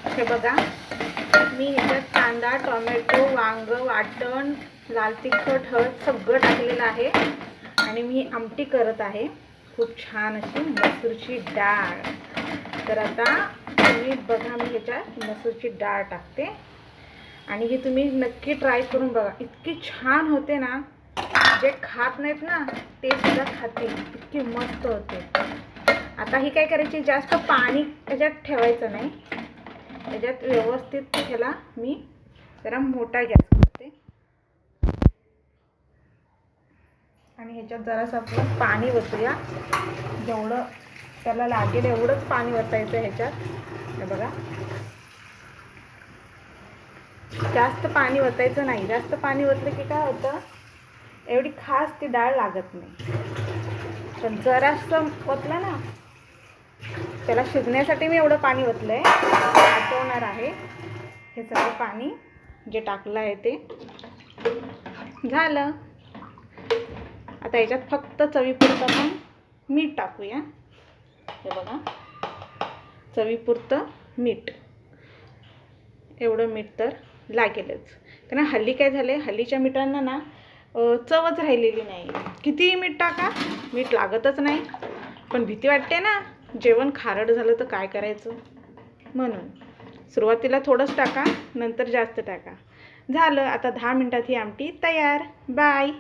हे बघा, मी ह्याच्यात कांदा, टोमॅटो, वांग, वाटण, लाल तिखट, हळद सगळं टाकलेलं आहे आणि मी आमटी करत आहे खूप छान अशी मसूरची डाळ. तर आता तुम्ही बघा, मी ह्याच्यात मसूरची डाळ टाकते आणि ही तुम्ही नक्की ट्राय करून बघा. इतकी छान होते ना, जे खात नाहीत ना ते सुद्धा खातील, इतकी मस्त होते. आता ही काय करायची, जास्त पाणी त्याच्यात ठेवायचं नाही. त्याच्यात व्यवस्थित ह्याला मी जरा मोठा गॅस करते आणि ह्याच्यात जरासं आपण पाणी ओतूया. जेवढं त्याला लागेल एवढंच पाणी ओतायचं ह्याच्यात. हे बघा, जास्त पाणी ओतायचं नाही. जास्त पाणी ओतलं की काय होतं, एवढी खास ती डाळ लागत नाही. पण जरासं ओतलं ना, त्याला शिजण्यासाठी मी एवढं पाणी ओतलं आहे. आटवणार आहे हे सगळं पाणी जे टाकलं आहे ते. झालं. आता याच्यात फक्त चवीपुरतं आपण मीठ टाकूया. हे बघा, चवीपुरतं मीठ, एवढं मीठ तर लागेलच. कारण हल्ली काय झालं आहे, हल्लीच्या मिठांना ना चवच राहिलेली नाही. कितीही मीठ टाका, मीठ लागतच नाही. पण भीती वाटते ना, जेवण खारट झालं तर काय करायचं. म्हणून सुरुवातीला थोडंच टाका, नंतर जास्त टाका. झालं. आता 10 मिनिटात ही आमटी तयार. बाय.